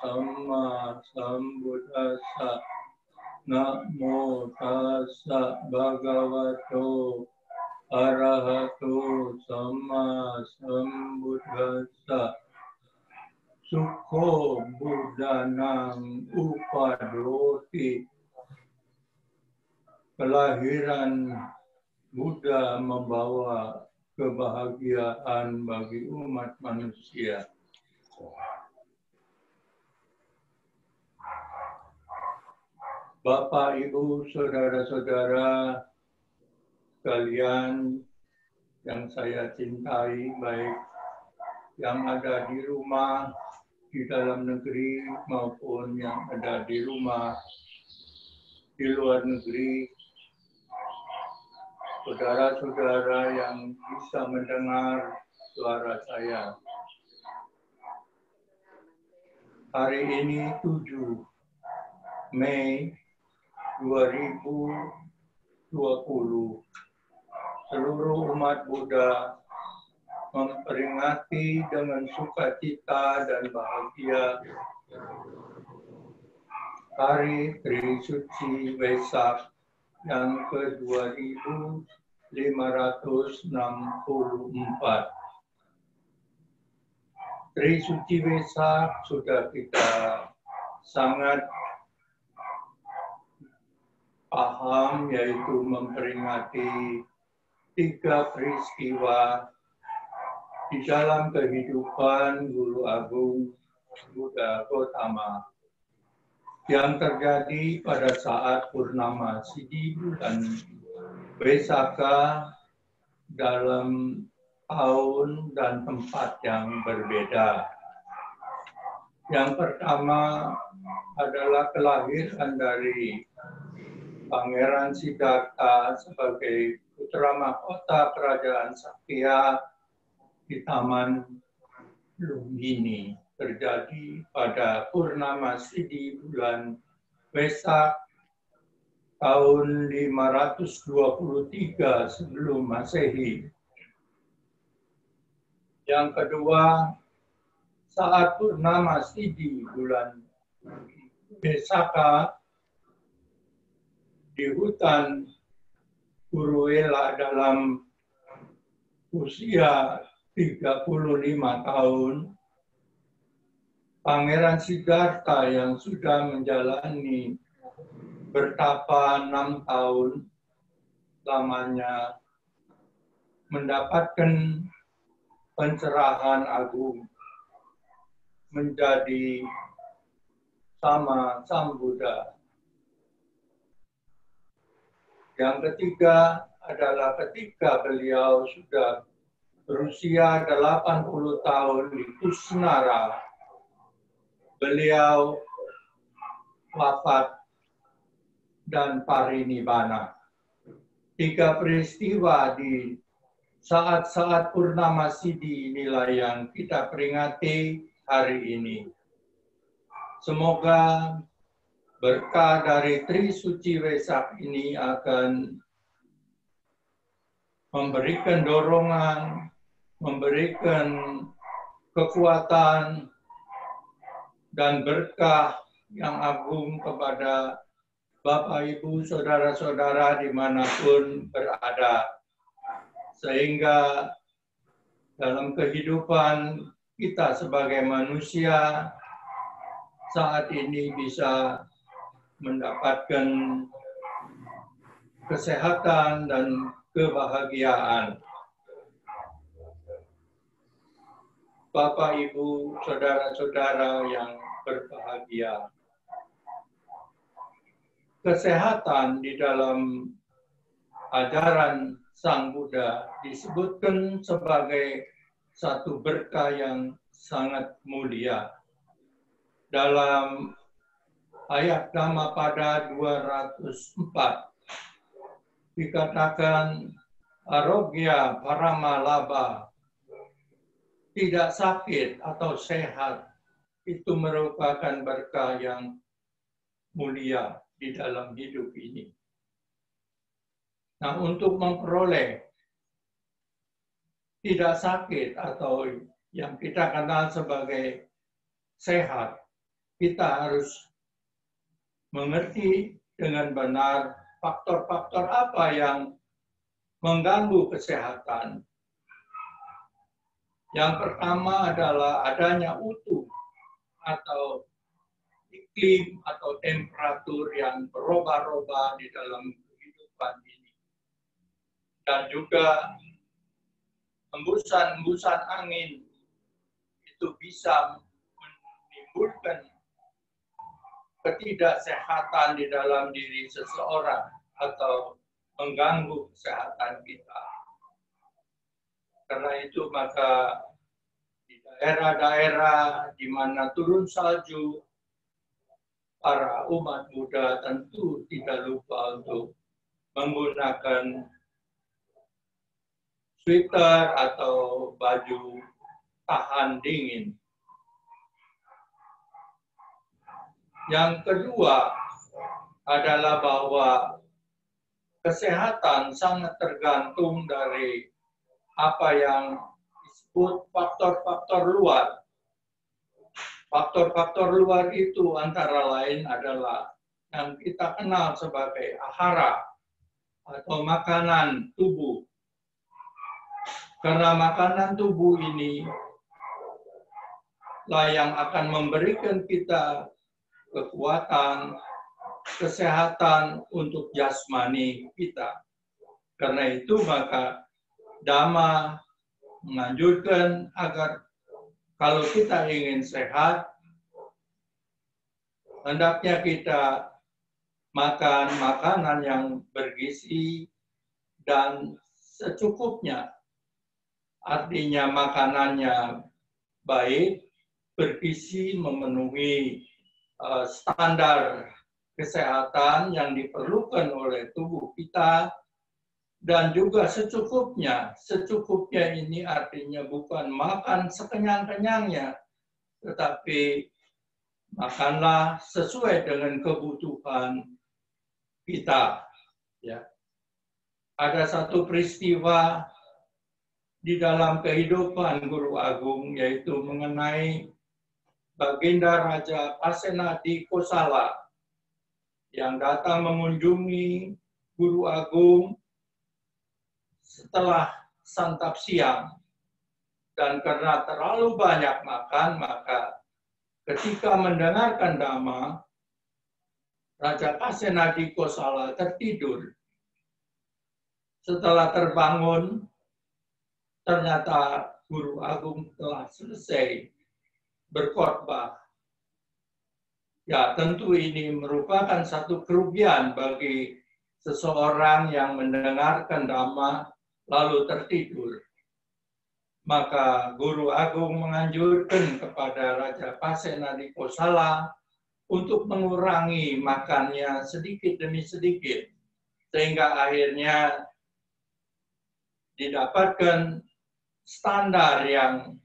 Sama Sambuddhassa. Namo tassa bhagavato arahato sama sambuddhassa. Sukho buddhanang upadoti. Kelahiran Buddha membawa kebahagiaan bagi umat manusia. Bapak, Ibu, saudara-saudara sekalian yang saya cintai, baik yang ada di rumah, di dalam negeri, maupun yang ada di rumah, di luar negeri, saudara-saudara yang bisa mendengar suara saya. Hari ini 7 Mei 2020, seluruh umat Buddha memperingati dengan sukacita dan bahagia Hari Trisuci Waisak yang ke-2564. Trisuci Waisak sudah kita sangat paham, yaitu memperingati 3 peristiwa di dalam kehidupan Guru Agung Buddha Gautama yang terjadi pada saat purnama Sidi bulan Waisakha dalam tahun dan tempat yang berbeda. Yang pertama adalah kelahiran dari Pangeran Siddhartha sebagai putra mahkota kerajaan Sakya di Taman Lumbini, terjadi pada purnama Sidi bulan Waisak tahun 523 sebelum Masehi. Yang kedua, saat purnama Sidi bulan Waisakha di hutan Kuruela dalam usia 35 tahun, Pangeran Siddhartha yang sudah menjalani bertapa 6 tahun lamanya mendapatkan pencerahan agung menjadi sama Sang Buddha. Yang ketiga adalah ketika beliau sudah berusia 80 tahun di Kusnara, beliau wafat dan parinibbana. 3 peristiwa di saat-saat purnama Sidi inilah yang kita peringati hari ini. Semoga berkah dari Trisuci Waisak ini akan memberikan dorongan, memberikan kekuatan dan berkah yang agung kepada Bapak, Ibu, saudara-saudara dimanapun berada. Sehingga dalam kehidupan kita sebagai manusia saat ini bisa mendapatkan kesehatan dan kebahagiaan. Bapak, Ibu, saudara-saudara yang berbahagia. Kesehatan di dalam ajaran Sang Buddha disebutkan sebagai satu berkah yang sangat mulia. Dalam ayat Dhammapada 204 dikatakan arogya paramalabha, tidak sakit atau sehat itu merupakan berkah yang mulia di dalam hidup ini. Nah, untuk memperoleh tidak sakit atau yang kita kenal sebagai sehat, kita harus mengerti dengan benar faktor-faktor apa yang mengganggu kesehatan. Yang pertama adalah adanya utuh atau iklim atau temperatur yang berubah-ubah di dalam kehidupan ini. Dan juga hembusan-hembusan angin itu bisa menimbulkan ketidaksehatan di dalam diri seseorang atau mengganggu kesehatan kita. Karena itu maka di daerah-daerah di mana turun salju, para umat Buddha tentu tidak lupa untuk menggunakan sweater atau baju tahan dingin. Yang kedua adalah bahwa kesehatan sangat tergantung dari apa yang disebut faktor-faktor luar. Faktor-faktor luar itu antara lain adalah yang kita kenal sebagai ahara atau makanan tubuh. Karena makanan tubuh ini lah yang akan memberikan kita kekuatan, kesehatan untuk jasmani kita. Karena itu maka Dhamma menganjurkan agar kalau kita ingin sehat, hendaknya kita makan makanan yang bergizi dan secukupnya. Artinya makanannya baik, bergizi, memenuhi standar kesehatan yang diperlukan oleh tubuh kita, dan juga secukupnya. Secukupnya ini artinya bukan makan sekenyang-kenyangnya, tetapi makanlah sesuai dengan kebutuhan kita. Ya. Ada satu peristiwa di dalam kehidupan Guru Agung, yaitu mengenai Baginda Raja Pasenadi Kosala yang datang mengunjungi Guru Agung setelah santap siang. Dan karena terlalu banyak makan, maka ketika mendengarkan Dhamma, Raja Pasenadi Kosala tertidur. Setelah terbangun, ternyata Guru Agung telah selesai berkhotbah. Ya, tentu ini merupakan satu kerugian bagi seseorang yang mendengarkan Dhamma lalu tertidur. Maka Guru Agung menganjurkan kepada Raja Pasenadi Kosala untuk mengurangi makannya sedikit demi sedikit, sehingga akhirnya didapatkan standar yang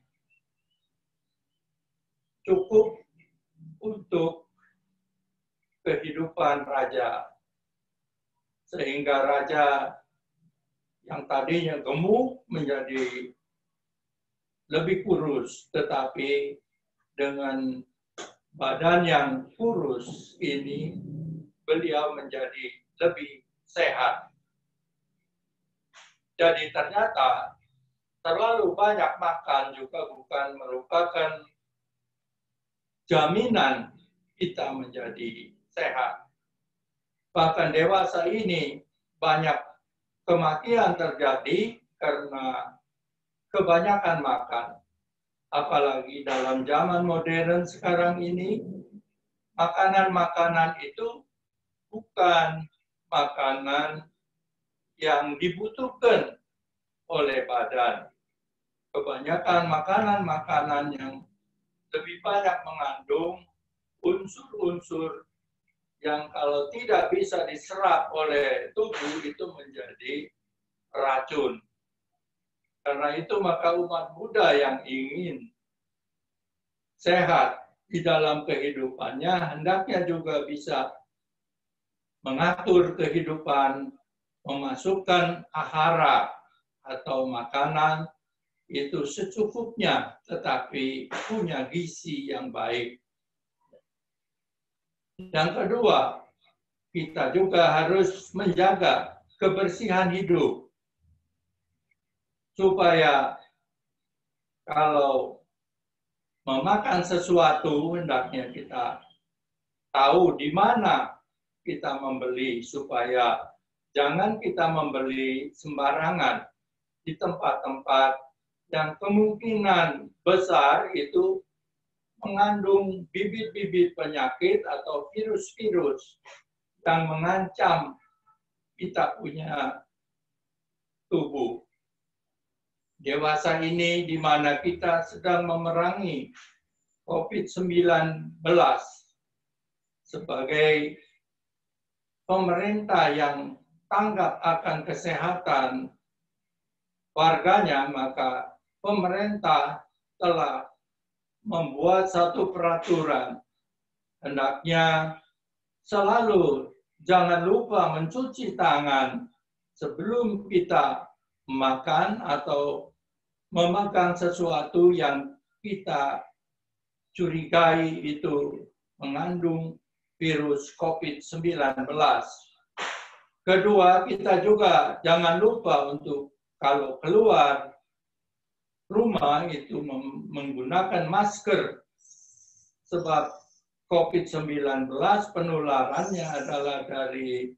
cukup untuk kehidupan raja. Sehingga raja yang tadinya gemuk menjadi lebih kurus, tetapi dengan badan yang kurus ini beliau menjadi lebih sehat. Jadi ternyata terlalu banyak makan juga bukan merupakan jaminan kita menjadi sehat. Bahkan dewasa ini banyak kematian terjadi karena kebanyakan makan. Apalagi dalam zaman modern sekarang ini, makanan-makanan itu bukan makanan yang dibutuhkan oleh badan. Kebanyakan makanan-makanan yang lebih banyak mengandung unsur-unsur yang kalau tidak bisa diserap oleh tubuh itu menjadi racun. Karena itu maka umat Buddha yang ingin sehat di dalam kehidupannya hendaknya juga bisa mengatur kehidupan, memasukkan ahara atau makanan itu secukupnya, tetapi punya gizi yang baik. Yang kedua, kita juga harus menjaga kebersihan hidup. Supaya kalau memakan sesuatu, hendaknya kita tahu di mana kita membeli, supaya jangan kita membeli sembarangan di tempat-tempat yang kemungkinan besar itu mengandung bibit-bibit penyakit atau virus-virus yang mengancam kita punya tubuh. Dewasa ini di mana kita sedang memerangi COVID-19 sebagai pemerintah yang tanggap akan kesehatan warganya, maka pemerintah telah membuat satu peraturan. Hendaknya selalu jangan lupa mencuci tangan sebelum kita makan atau memakan sesuatu yang kita curigai itu mengandung virus COVID-19. Kedua, kita juga jangan lupa untuk kalau keluar rumah itu menggunakan masker, sebab COVID-19 penularannya adalah dari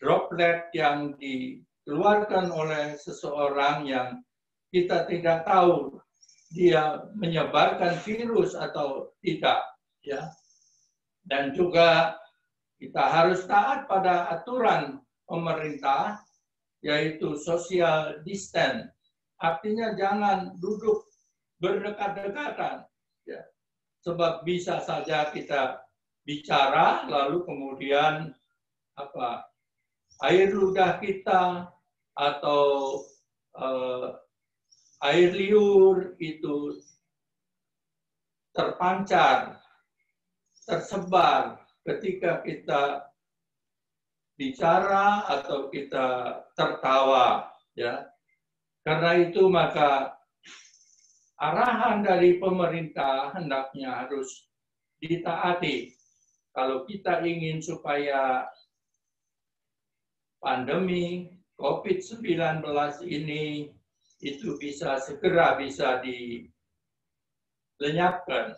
droplet yang dikeluarkan oleh seseorang yang kita tidak tahu dia menyebarkan virus atau tidak, ya. Dan juga kita harus taat pada aturan pemerintah, yaitu social distance. Artinya jangan duduk berdekat-dekatan, ya. Sebab bisa saja kita bicara lalu kemudian air ludah kita atau air liur itu terpancar, tersebar ketika kita bicara atau kita tertawa, ya. Karena itu maka arahan dari pemerintah hendaknya harus ditaati. Kalau kita ingin supaya pandemi COVID-19 ini itu segera bisa dilenyapkan,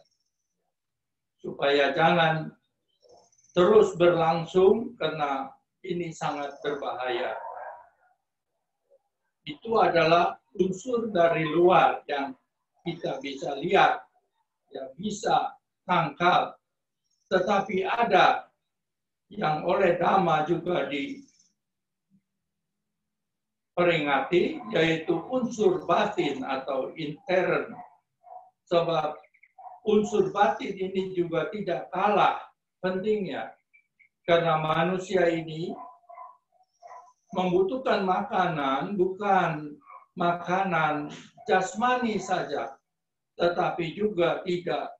supaya jangan terus berlangsung karena ini sangat berbahaya. Itu adalah unsur dari luar yang kita bisa lihat, ya bisa tangkap, tetapi ada yang oleh Dhamma juga diperingati, yaitu unsur batin atau intern. Sebab unsur batin ini juga tidak kalah pentingnya, karena manusia ini membutuhkan makanan, bukan makanan jasmani saja, tetapi juga tidak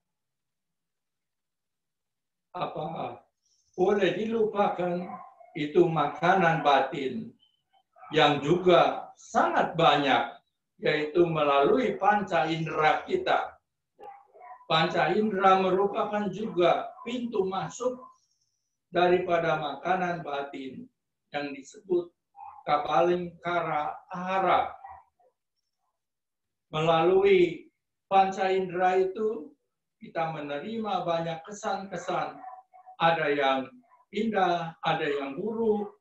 boleh dilupakan itu makanan batin yang juga sangat banyak, yaitu melalui panca indera kita. Panca indera merupakan juga pintu masuk daripada makanan batin yang disebut Kabalingkara Ahara. Melalui panca indera itu kita menerima banyak kesan-kesan. Ada yang indah, ada yang buruk,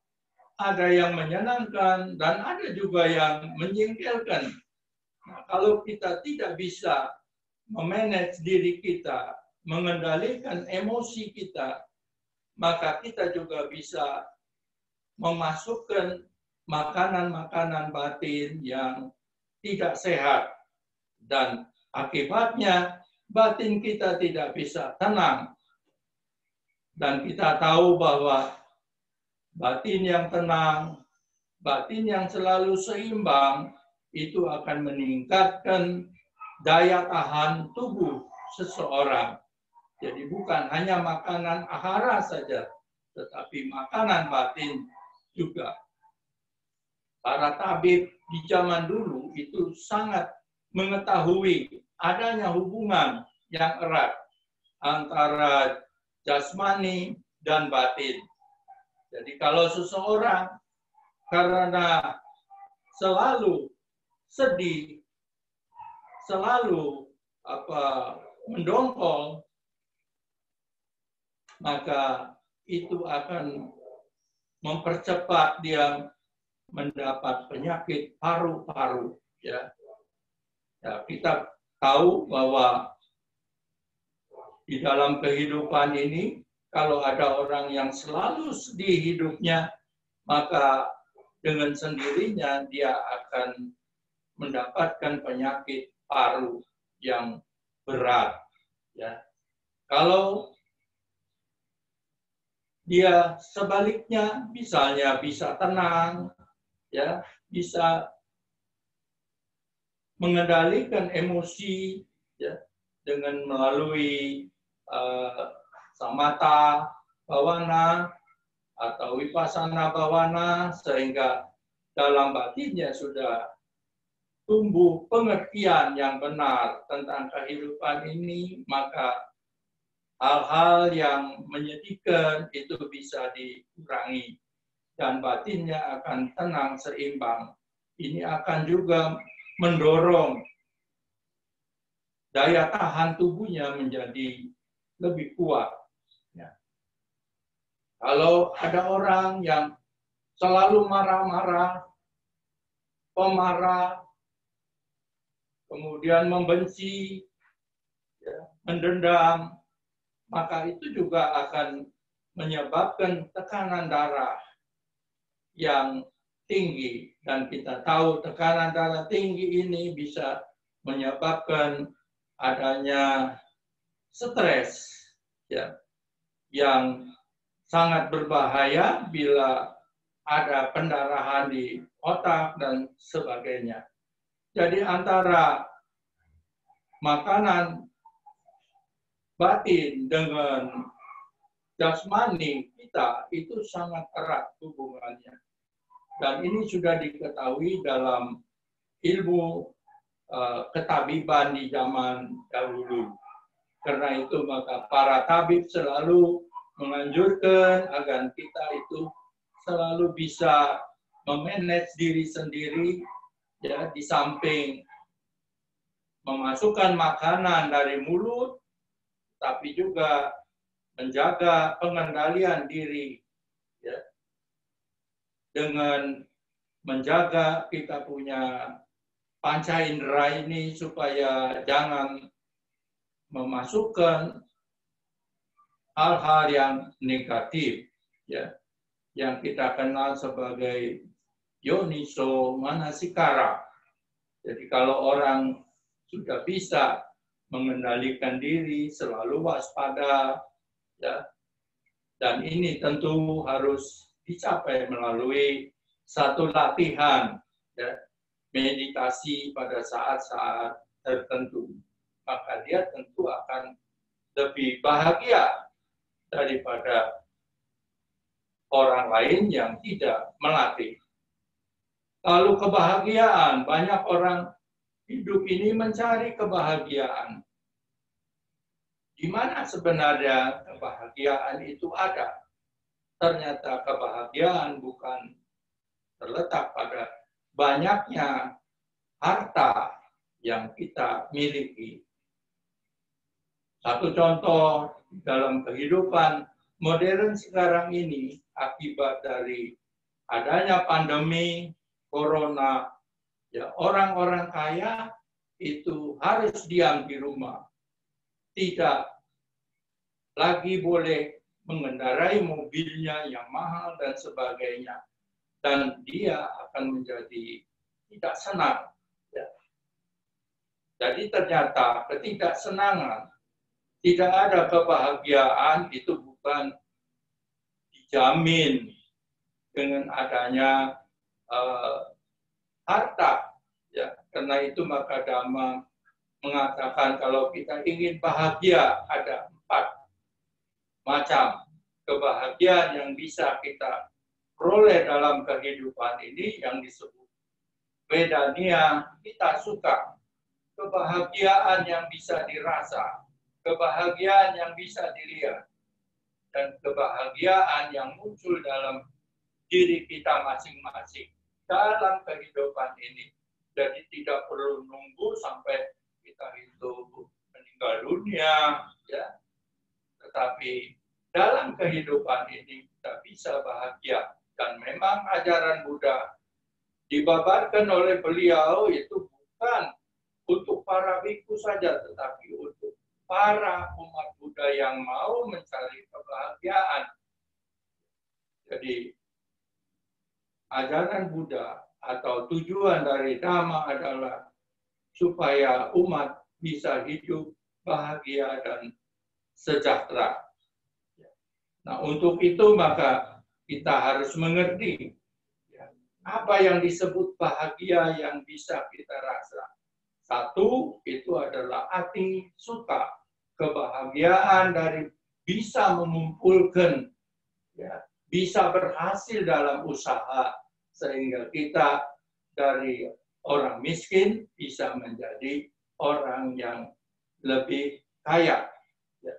ada yang menyenangkan, dan ada juga yang menjengkelkan. Nah, kalau kita tidak bisa memanage diri kita, mengendalikan emosi kita, maka kita juga bisa memasukkan makanan-makanan batin yang tidak sehat. Dan akibatnya batin kita tidak bisa tenang. Dan kita tahu bahwa batin yang tenang, batin yang selalu seimbang, itu akan meningkatkan daya tahan tubuh seseorang. Jadi bukan hanya makanan ahara saja, tetapi makanan batin juga. Para tabib di zaman dulu itu sangat mengetahui adanya hubungan yang erat antara jasmani dan batin. Jadi kalau seseorang karena selalu sedih, selalu mendongkol, maka itu akan mempercepat dia mendapat penyakit paru-paru. Ya, kita tahu bahwa di dalam kehidupan ini, kalau ada orang yang selalu sedih hidupnya, maka dengan sendirinya dia akan mendapatkan penyakit paru yang berat. Ya. Kalau dia sebaliknya, misalnya bisa tenang, ya, bisa mengendalikan emosi, ya, dengan melalui samatha bhavana atau vipassana bhavana, sehingga dalam batinnya sudah tumbuh pengertian yang benar tentang kehidupan ini, maka hal-hal yang menyedihkan itu bisa dikurangi dan batinnya akan tenang, seimbang. Ini akan juga mendorong daya tahan tubuhnya menjadi lebih kuat. Ya. Kalau ada orang yang selalu marah-marah, pemarah, kemudian membenci, ya, mendendam, maka itu juga akan menyebabkan tekanan darah yang tinggi. Dan kita tahu tekanan darah tinggi ini bisa menyebabkan adanya stres, ya, yang sangat berbahaya bila ada pendarahan di otak dan sebagainya. Jadi antara makanan batin dengan jasmani kita itu sangat erat hubungannya. Dan ini sudah diketahui dalam ilmu ketabiban di zaman dahulu. Karena itu maka para tabib selalu menganjurkan agar kita itu selalu bisa memanage diri sendiri, ya, di samping memasukkan makanan dari mulut, tapi juga menjaga pengendalian diri, ya, dengan menjaga kita punya panca indera ini supaya jangan memasukkan hal-hal yang negatif, ya, yang kita kenal sebagai yoniso manasikara. Jadi kalau orang sudah bisa mengendalikan diri, selalu waspada, ya, dan ini tentu harus dicapai melalui satu latihan, ya, meditasi pada saat-saat tertentu. Maka dia tentu akan lebih bahagia daripada orang lain yang tidak melatih. Lalu kebahagiaan, banyak orang hidup ini mencari kebahagiaan. Di mana sebenarnya kebahagiaan itu ada? Ternyata kebahagiaan bukan terletak pada banyaknya harta yang kita miliki. Satu contoh dalam kehidupan modern sekarang ini, akibat dari adanya pandemi corona, ya, orang-orang kaya itu harus diam di rumah, tidak lagi boleh mengendarai mobilnya yang mahal dan sebagainya, dan dia akan menjadi tidak senang. Ya. Jadi ternyata ketidaksenangan, tidak ada kebahagiaan itu bukan dijamin dengan adanya harta. Ya, karena itu maka Dhamma mengatakan kalau kita ingin bahagia ada 4 macam kebahagiaan yang bisa kita peroleh dalam kehidupan ini yang disebut vedaniya, kita suka. Kebahagiaan yang bisa dirasa, kebahagiaan yang bisa dilihat, dan kebahagiaan yang muncul dalam diri kita masing-masing dalam kehidupan ini. Jadi tidak perlu nunggu sampai kita itu meninggal dunia, ya. Tetapi dalam kehidupan ini kita bisa bahagia. Dan memang ajaran Buddha dibabarkan oleh beliau itu bukan untuk para biku saja, tetapi untuk para umat Buddha yang mau mencari kebahagiaan. Jadi ajaran Buddha atau tujuan dari Dhamma adalah supaya umat bisa hidup bahagia dan sejahtera. Nah, untuk itu maka kita harus mengerti apa yang disebut bahagia yang bisa kita rasa. Satu, itu adalah ati suka, kebahagiaan dari bisa mengumpulkan, ya, bisa berhasil dalam usaha, sehingga kita dari orang miskin bisa menjadi orang yang lebih kaya. Ya.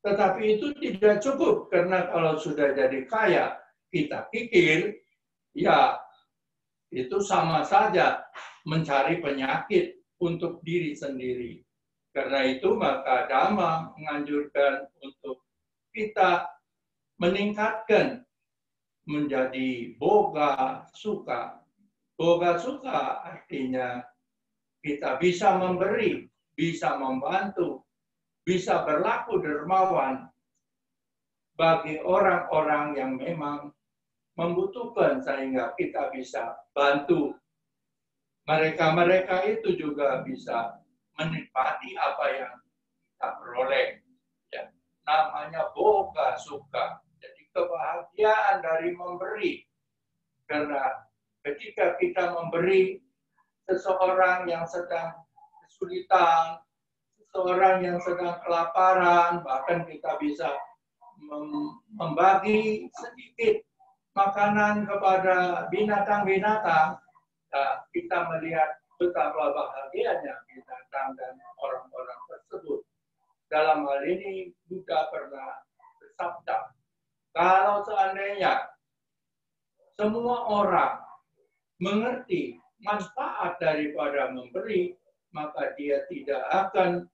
Tetapi itu tidak cukup, karena kalau sudah jadi kaya, kita pikir, ya itu sama saja mencari penyakit untuk diri sendiri. Karena itu maka Dhamma menganjurkan untuk kita meningkatkan menjadi boga suka. Boga suka artinya kita bisa memberi, bisa membantu, bisa berlaku dermawan bagi orang-orang yang memang membutuhkan, sehingga kita bisa bantu mereka itu juga bisa menikmati apa yang kita peroleh. Ya, namanya boga suka. Jadi kebahagiaan dari memberi. Karena ketika kita memberi seseorang yang sedang kesulitan, seseorang yang sedang kelaparan, bahkan kita bisa membagi sedikit makanan kepada binatang-binatang, kita melihat betapa bahagianya binatang dan orang-orang tersebut. Dalam hal ini Buddha pernah bersabda, kalau seandainya semua orang mengerti manfaat daripada memberi, maka dia tidak akan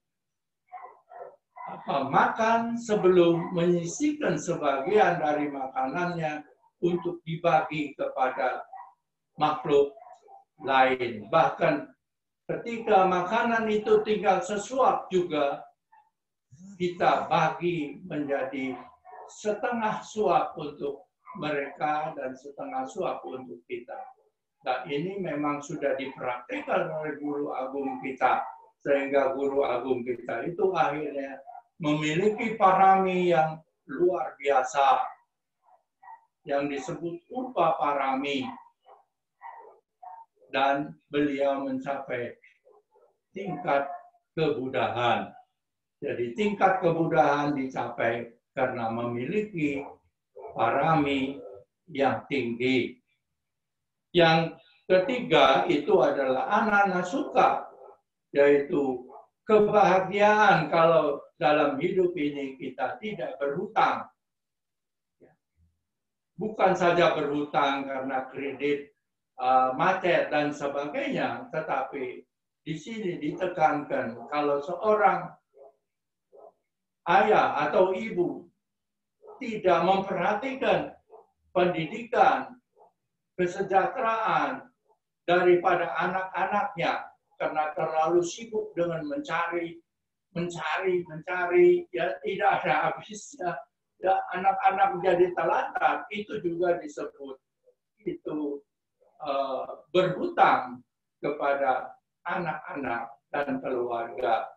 makan sebelum menyisihkan sebagian dari makanannya untuk dibagi kepada makhluk lain. Bahkan ketika makanan itu tinggal sesuap juga, kita bagi menjadi setengah suap untuk mereka dan setengah suap untuk kita. Nah, ini memang sudah dipraktikkan oleh guru agung kita, sehingga guru agung kita itu akhirnya memiliki parami yang luar biasa, yang disebut upa parami. Dan beliau mencapai tingkat kebudahan. Jadi tingkat kebudahan dicapai karena memiliki parami yang tinggi. Yang ketiga itu adalah ananasuka, yaitu kebahagiaan kalau dalam hidup ini kita tidak berhutang. Bukan saja berhutang karena kredit macet dan sebagainya, tetapi di sini ditekankan kalau seorang ayah atau ibu tidak memperhatikan pendidikan, kesejahteraan daripada anak-anaknya karena terlalu sibuk dengan mencari, ya tidak ada habisnya. Ya, anak-anak menjadi telantar, itu juga disebut itu berhutang kepada anak-anak dan keluarga.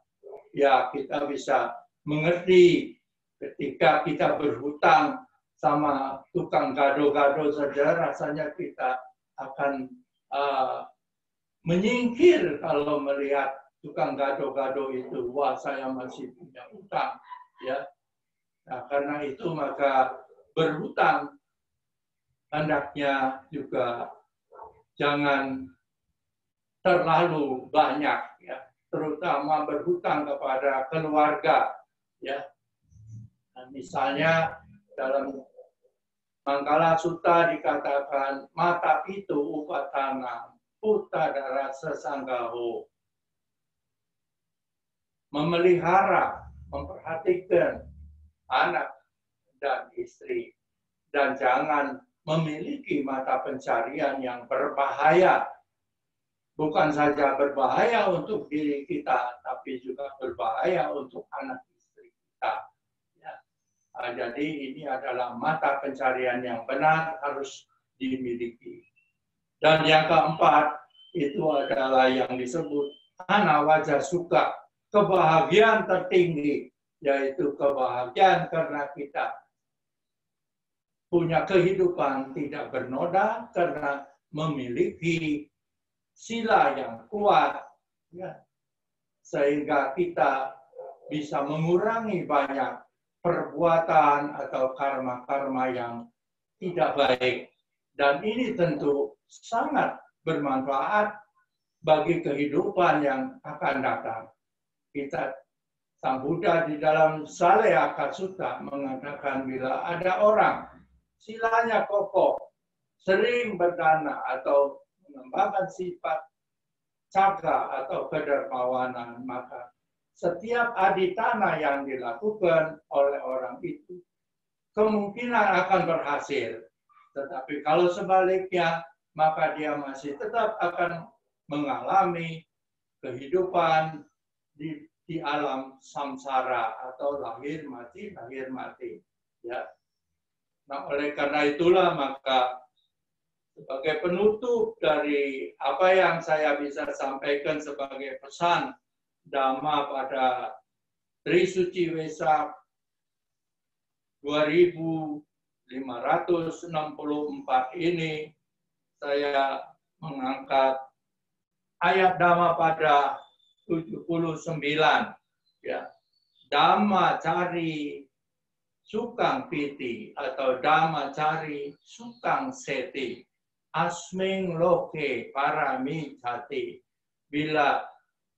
Ya, kita bisa mengerti ketika kita berhutang sama tukang gado-gado saja, rasanya kita akan menyingkir kalau melihat tukang gado-gado itu, wah saya masih punya utang, ya. Nah, karena itu maka berhutang hendaknya juga jangan terlalu banyak, ya, terutama berhutang kepada keluarga, ya. Nah, misalnya Dalam Mangkala Sutta dikatakan mata pitu upatana puta dara sesanggaho. Memelihara, memperhatikan anak dan istri. Dan jangan memiliki mata pencarian yang berbahaya. Bukan saja berbahaya untuk diri kita, tapi juga berbahaya untuk anak istri kita. Ya. Jadi ini adalah mata pencarian yang benar harus dimiliki. Dan yang keempat, itu adalah yang disebut ana wajah suka, kebahagiaan tertinggi, yaitu kebahagiaan karena kita punya kehidupan tidak bernoda, karena memiliki sila yang kuat, ya, sehingga kita bisa mengurangi banyak perbuatan atau karma-karma yang tidak baik. Dan ini tentu sangat bermanfaat bagi kehidupan yang akan datang. Kita Sang Buddha di dalam Saleyaka Sutta mengatakan bila ada orang silanya kokoh, sering berdana atau mengembangkan sifat caga atau kedermawanan, maka setiap aditana yang dilakukan oleh orang itu kemungkinan akan berhasil. Tetapi kalau sebaliknya, maka dia masih tetap akan mengalami kehidupan di alam samsara atau lahir mati. Ya. Nah, oleh karena itulah maka sebagai penutup dari apa yang saya bisa sampaikan sebagai pesan Dhamma pada Trisuci Wesak 2564 ini, saya mengangkat ayat Dhamma pada 79. Ya. Dhamma cari sukang piti atau Dhamma cari sukang seti. Asming loke parami jati. Bila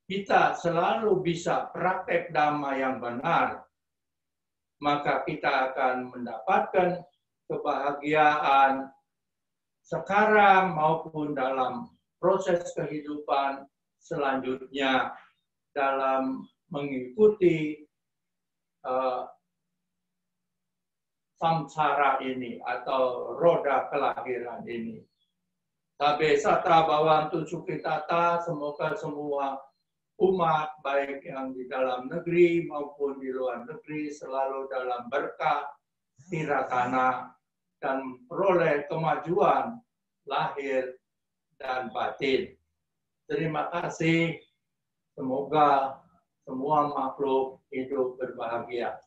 kita selalu bisa praktek Dhamma yang benar, maka kita akan mendapatkan kebahagiaan sekarang maupun dalam proses kehidupan selanjutnya dalam mengikuti samsara ini atau roda kelahiran ini. Sabe satra bawantu sukitata, semoga semua umat baik yang di dalam negeri maupun di luar negeri selalu dalam berkah tiratana dan peroleh kemajuan lahir dan batin. Terima kasih. Semoga semua makhluk hidup berbahagia.